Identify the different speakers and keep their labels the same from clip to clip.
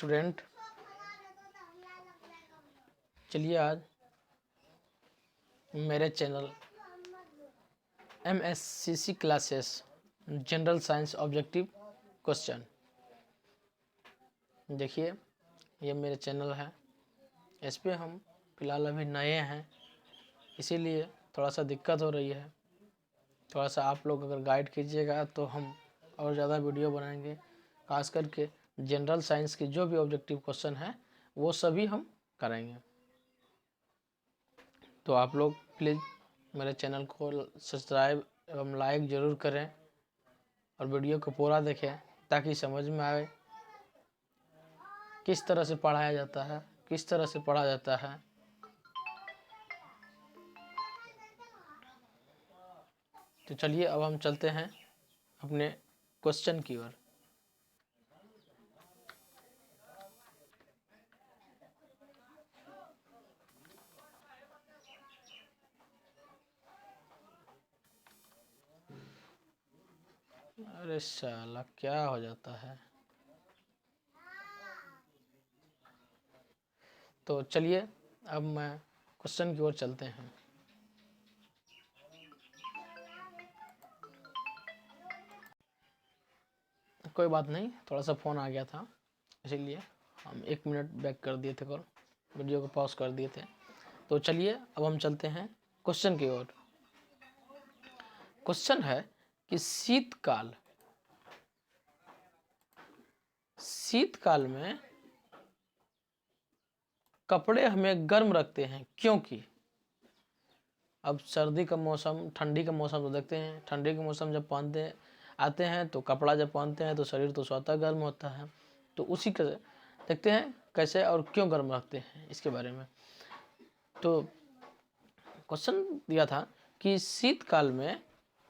Speaker 1: Student, चलिए आज मेरे channel MSCC classes general science objective question, देखिए ये मेरे चैनल है। इस पर हम फ़िलहाल अभी नए हैं, इसीलिए थोड़ा सा दिक्कत हो रही है। थोड़ा सा आप लोग अगर गाइड कीजिएगा तो हम और ज़्यादा वीडियो बनाएंगे। खास करके जनरल साइंस के जो भी ऑब्जेक्टिव क्वेश्चन है वो सभी हम करेंगे। तो आप लोग प्लीज़ मेरे चैनल को सब्सक्राइब एवं लाइक ज़रूर करें और वीडियो को पूरा देखें ताकि समझ में आए किस तरह से पढ़ाया जाता है, किस तरह से पढ़ा जाता है। तो चलिए अब हम चलते हैं अपने क्वेश्चन की ओर। अरे साला क्या हो जाता है। तो चलिए अब मैं क्वेश्चन की ओर चलते हैं। कोई बात नहीं, थोड़ा सा फ़ोन आ गया था, इसीलिए हम 1 मिनट बैक कर दिए थे, कॉल वीडियो को पॉज कर दिए थे। तो चलिए अब हम चलते हैं क्वेश्चन की ओर। क्वेश्चन है कि शीतकाल में कपड़े हमें गर्म रखते हैं क्योंकि। अब सर्दी का मौसम, ठंडी का मौसम तो देखते हैं, ठंडी के मौसम जब पहनते आते हैं तो कपड़ा जब पहनते हैं तो शरीर तो स्वतः गर्म होता है। तो उसी का देखते हैं कैसे और क्यों गर्म रखते हैं इसके बारे में। तो क्वेश्चन दिया था कि शीतकाल में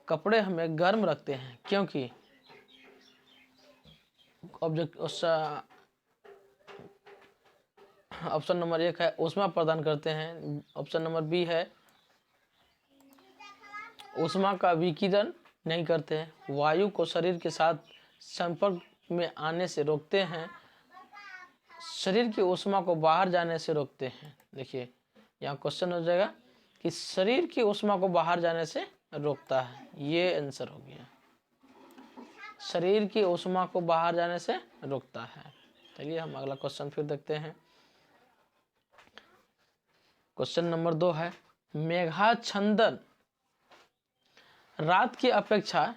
Speaker 1: कपड़े हमें गर्म रखते हैं क्योंकि। ऑप्शन नंबर 1 है ऊष्मा प्रदान करते हैं। ऑप्शन नंबर बी है ऊष्मा का विकिरण नहीं करते हैं। वायु को शरीर के साथ संपर्क में आने से रोकते हैं। शरीर की ऊष्मा को बाहर जाने से रोकते हैं। देखिए यहाँ क्वेश्चन हो जाएगा कि शरीर की ऊष्मा को बाहर जाने से रोकता है, ये आंसर हो गया। शरीर की ऊष्मा को बाहर जाने से रोकता है। चलिए हम अगला क्वेश्चन फिर देखते हैं। क्वेश्चन नंबर 2 है मेघाच्छादन रात की अपेक्षा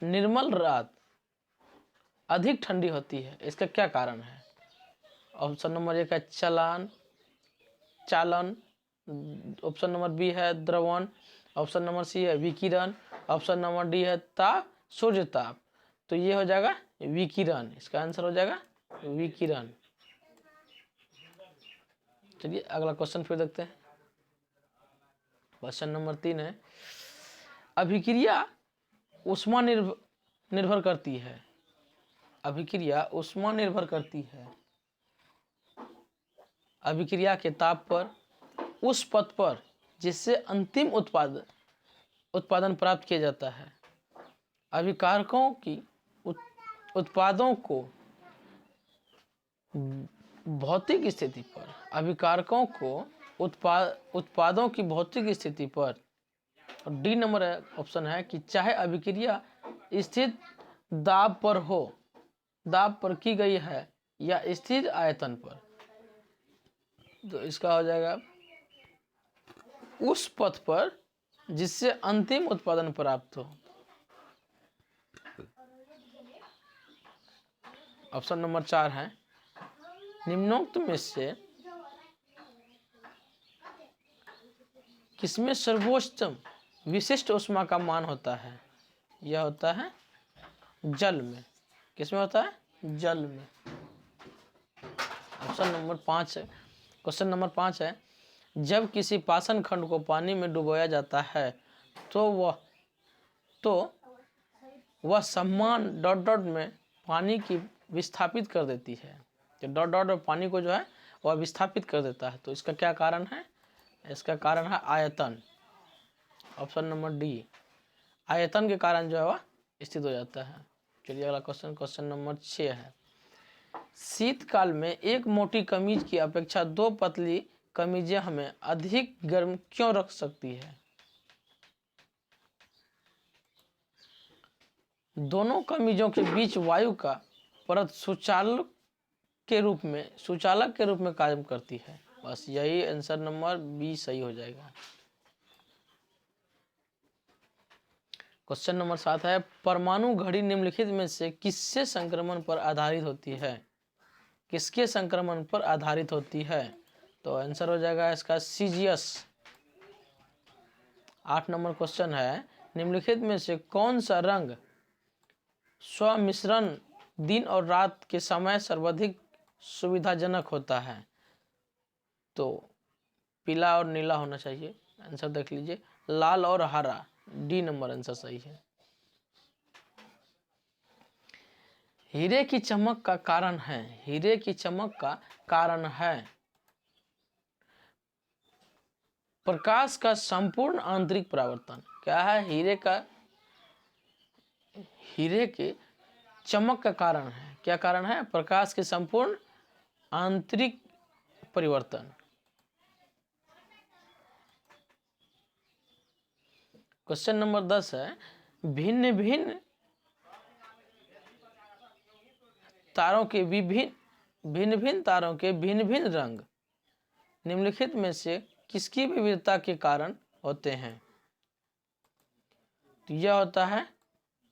Speaker 1: निर्मल रात अधिक ठंडी होती है, इसका क्या कारण है। ऑप्शन नंबर 1 है चालन। ऑप्शन नंबर बी है द्रवण। ऑप्शन नंबर सी है विकिरण। ऑप्शन नंबर डी है सूर्य ताप। तो ये हो जाएगा विकिरण, इसका आंसर हो जाएगा विकिरण। चलिए अगला क्वेश्चन फिर देखते हैं। क्वेश्चन नंबर 3 है अभिक्रिया ऊष्मा निर्भर करती है। अभिक्रिया ऊष्मा निर्भर करती है। अभिक्रिया के ताप पर, उस पथ पर जिससे अंतिम उत्पादन प्राप्त किया जाता है। अभिकारकों की उत्पादों को भौतिक स्थिति पर, अभिकारकों को उत्पादों की भौतिक स्थिति पर। और डी नंबर ऑप्शन है कि चाहे अभिक्रिया स्थिर दाब पर हो, दाब पर की गई है या स्थिर आयतन पर। तो इसका हो जाएगा उस पथ पर जिससे अंतिम उत्पादन प्राप्त हो। ऑप्शन नंबर 4 है निम्नोक्त में से किसमें सर्वोच्चतम विशिष्ट ऊष्मा का मान होता है। यह होता है जल में। किसमें होता है, जल में। ऑप्शन नंबर 5 है, क्वेश्चन नंबर 5 है जब किसी पाषाण खंड को पानी में डुबोया जाता है तो वह समान डॉट डॉट में पानी की विस्थापित कर देती है। तो डॉट डॉट में पानी को जो है वह विस्थापित कर देता है। तो इसका क्या कारण है, इसका कारण है आयतन। ऑप्शन नंबर डी, आयतन के कारण जो है वह स्थित हो जाता है। चलिए अगला क्वेश्चन, क्वेश्चन नंबर 6 है शीतकाल में एक मोटी कमीज की अपेक्षा 2 पतली कमीजें हमें अधिक गर्म क्यों रख सकती है? दोनों कमीजों के बीच वायु का परत सुचालक के रूप में कार्य करती है। बस यही आंसर नंबर बी सही हो जाएगा। क्वेश्चन नंबर 7 है, परमाणु घड़ी निम्नलिखित में से किससे संक्रमण पर आधारित होती है? किसके संक्रमण पर आधारित होती है? तो आंसर हो जाएगा इसका सीजियस। 8 नंबर क्वेश्चन है, निम्नलिखित में से कौन सा रंग स्वमिश्रण दिन और रात के समय सर्वाधिक सुविधाजनक होता है? तो पीला और नीला होना चाहिए। आंसर देख लीजिए, लाल और हरा, डी नंबर आंसर सही है। हीरे की चमक का कारण है, हीरे की चमक का कारण है प्रकाश का संपूर्ण आंतरिक परावर्तन। क्या है? हीरे के चमक का कारण है, क्या कारण है? प्रकाश के संपूर्ण आंतरिक परिवर्तन। क्वेश्चन नंबर 10 है, भिन्न भिन्न तारों के भिन्न भिन्न रंग निम्नलिखित में से किसकी विविधता के कारण होते हैं? तो यह होता है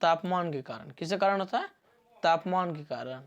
Speaker 1: तापमान के कारण। किसके कारण होता है? तापमान के कारण।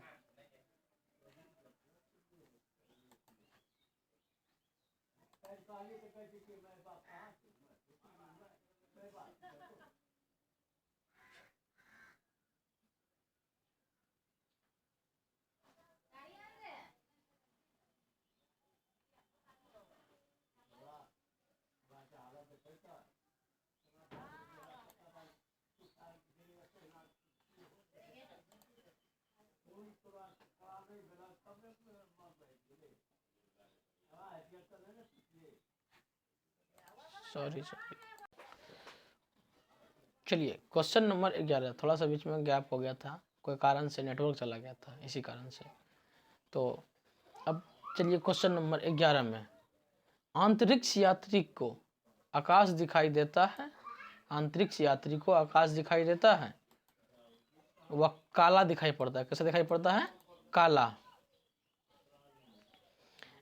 Speaker 1: सॉरी चलिए क्वेश्चन नंबर 11, थोड़ा सा बीच में गैप हो गया था, कोई कारण से नेटवर्क चला गया था, इसी कारण से। तो अब चलिए क्वेश्चन नंबर 11 में, अंतरिक्ष यात्री को आकाश दिखाई देता है, अंतरिक्ष यात्री को आकाश दिखाई देता है, वह काला दिखाई पड़ता है। कैसे दिखाई पड़ता है? काला।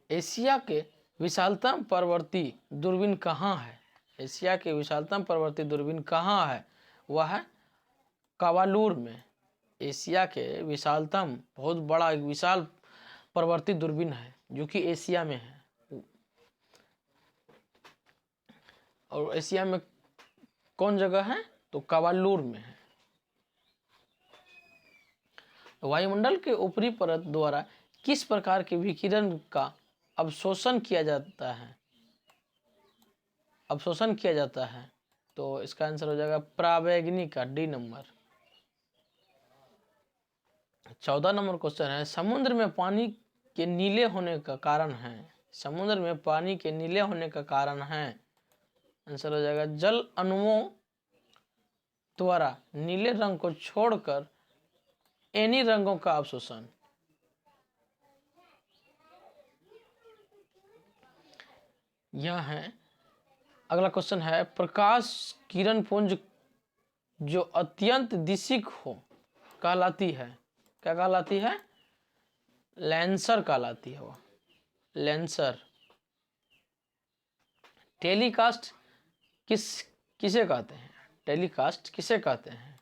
Speaker 1: एशिया के विशालतम पर्वतीय दूरबीन कहाँ है? एशिया के विशालतम पर्वतीय दूरबीन कहाँ है? वह है कावालूर में। एशिया के विशालतम, बहुत बड़ा एक विशाल पर्वतीय दूरबीन है जो कि एशिया में है। और एशिया में कौन जगह है? तो कावालूर में है। वायुमंडल के ऊपरी परत द्वारा किस प्रकार के विकिरण का अवशोषण किया जाता है? अवशोषण किया जाता है, तो इसका आंसर हो जाएगा परावैंगनी का, डी नंबर। 14 नंबर क्वेश्चन है, समुद्र में पानी के नीले होने का कारण है? समुद्र में पानी के नीले होने का कारण है, आंसर हो जाएगा जल अणुओं द्वारा नीले रंग को छोड़कर एनी रंगों का अवशोषण। यह है अगला क्वेश्चन है, प्रकाश किरण पुंज जो अत्यंत दिशिक हो कहलाती है, क्या कहलाती है? लेंसर कहलाती है वो, लेंसर। टेलीकास्ट किसे कहते हैं? टेलीकास्ट किसे कहते हैं?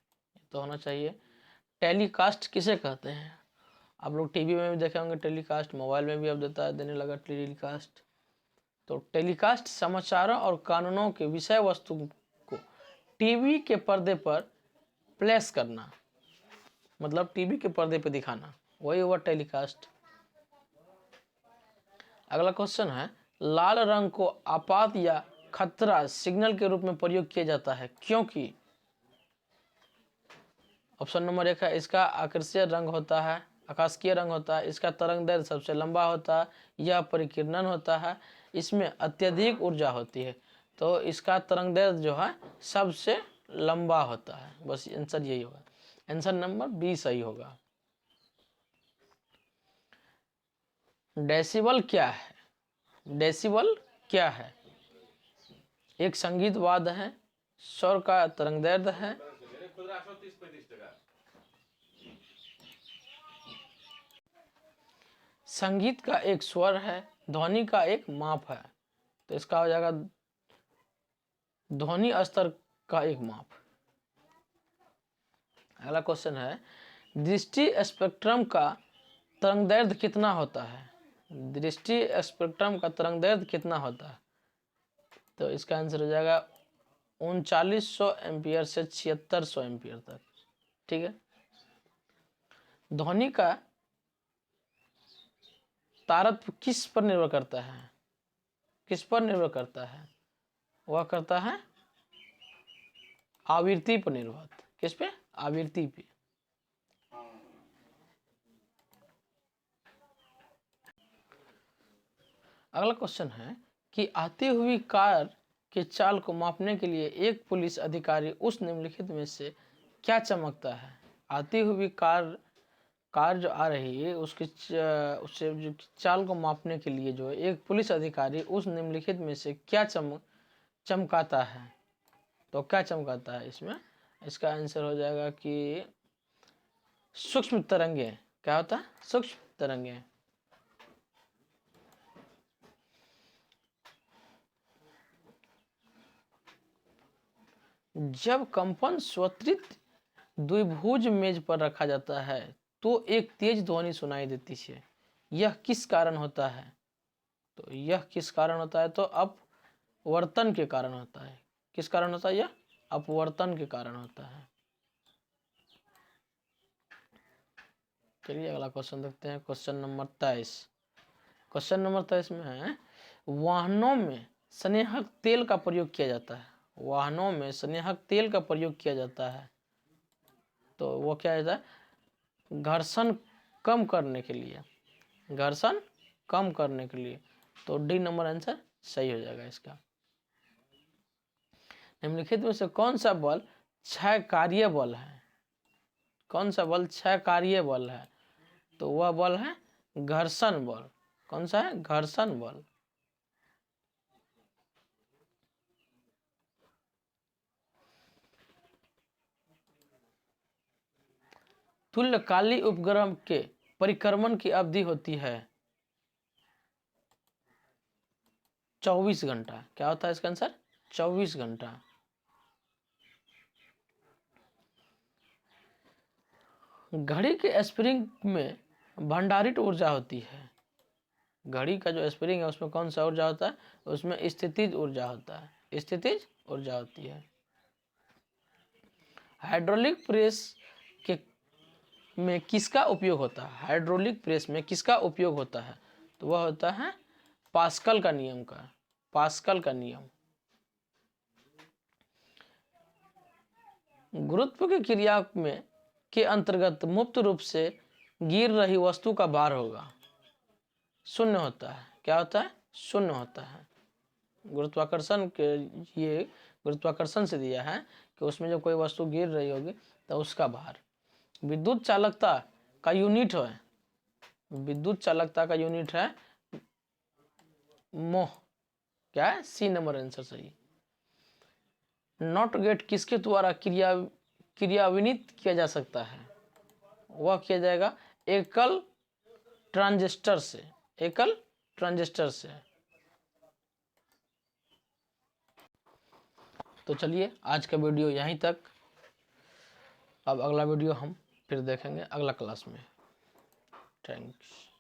Speaker 1: तो होना चाहिए, टेलीकास्ट किसे कहते हैं? आप लोग टीवी में भी देखे होंगे टेलीकास्ट, मोबाइल में भी अब देने लगा टेलीकास्ट। तो टेलीकास्ट समाचारों और कानूनों के विषय वस्तु को टीवी के पर्दे पर प्लेस करना, मतलब टीवी के पर्दे पर दिखाना, वही हुआ टेलीकास्ट। अगला क्वेश्चन है, लाल रंग को आपात या खतरा सिग्नल के रूप में प्रयोग किया जाता है क्योंकि? ऑप्शन नंबर 1 है, इसका आकर्षीय रंग होता है, आकाशीय रंग होता है, इसका तरंग दैर्ध्य सबसे लंबा होता है, यह परिकिरणन होता है, इसमें अत्यधिक ऊर्जा होती है। तो इसका तरंग दैर्ध्य जो है सबसे लंबा होता है। बस आंसर यही होगा, आंसर नंबर बी सही होगा। डेसिबल क्या है? डेसिबल क्या है? एक संगीत वाद्य है, स्वर का तरंगदैर्ध्य है, संगीत का एक स्वर है, ध्वनि का एक माप है। तो इसका हो जाएगा ध्वनि स्तर का एक माप। अगला क्वेश्चन है, दृष्टि स्पेक्ट्रम का तरंगदैर्ध्य कितना होता है? दृष्टि स्पेक्ट्रम का तरंगदैर्ध्य कितना होता है? तो इसका आंसर हो जाएगा 3900 एम्पियर से 7600 एम्पियर तक। ठीक है। ध्वनि का तारत्म्य किस पर निर्भर करता है? किस पर निर्भर करता है? वह करता है आवृत्ति पर निर्भर। किस पे? आवृत्ति पे। अगला क्वेश्चन है कि आती हुई कार के चाल को मापने के लिए एक पुलिस अधिकारी उस निम्नलिखित में से क्या चमकता है? आती हुई कार जो आ रही है उससे जो चाल को मापने के लिए जो है एक पुलिस अधिकारी उस निम्नलिखित में से क्या चमकाता है? तो क्या चमकाता है इसमें? इसका आंसर हो जाएगा कि सूक्ष्म तरंगे। क्या होता है? सूक्ष्म तरंगे। जब कंपन स्वत्रित द्विभुज मेज पर रखा जाता है तो एक तेज ध्वनि सुनाई देती है। यह किस कारण होता है? तो यह किस कारण होता है? तो अपवर्तन के कारण होता है। किस कारण होता है? यह अपवर्तन के कारण होता है। चलिए अगला क्वेश्चन देखते हैं। Question number 23। क्वेश्चन नंबर 23 में है, वाहनों में स्नेहक तेल का प्रयोग किया जाता है। वाहनों में स्नेहक तेल का प्रयोग किया जाता है तो वो क्या होता है? घर्षण कम करने के लिए। घर्षण कम करने के लिए। तो डी नंबर आंसर सही हो जाएगा इसका। निम्नलिखित में से कौन सा बल क्षयकार्य बल है? कौन सा बल क्षयकार्य बल है? तो वह बल है घर्षण बल। कौन सा है? घर्षण बल। तुल्यकाली उपग्रह के परिक्रमण की अवधि होती है 24 घंटा। क्या होता है इसका आंसर? 24 घंटा। घड़ी के स्प्रिंग में भंडारित ऊर्जा होती है। घड़ी का जो स्प्रिंग है उसमें कौन सा ऊर्जा होता है? उसमें स्थितिज ऊर्जा होता है। स्थितिज ऊर्जा होती है। हाइड्रोलिक प्रेस के में किसका उपयोग होता है? हाइड्रोलिक प्रेस में किसका उपयोग होता है? तो वह होता है पास्कल का नियम का। पास्कल का नियम। गुरुत्व की क्रिया में के अंतर्गत मुक्त रूप से गिर रही वस्तु का भार होगा शून्य होता है। क्या होता है? शून्य होता है। गुरुत्वाकर्षण के ये गुरुत्वाकर्षण से दिया है कि उसमें जब कोई वस्तु गिर रही होगी तो उसका भार। विद्युत चालकता का यूनिट है। विद्युत चालकता का यूनिट है मोह। क्या है? सी नंबर आंसर सही। नॉट गेट किसके द्वारा क्रियान्वित किया जा सकता है? वह किया जाएगा एकल ट्रांजिस्टर से। एकल ट्रांजिस्टर से। तो चलिए आज का वीडियो यहीं तक। अब अगला वीडियो हम फिर देखेंगे अगला क्लास में। थैंक्स।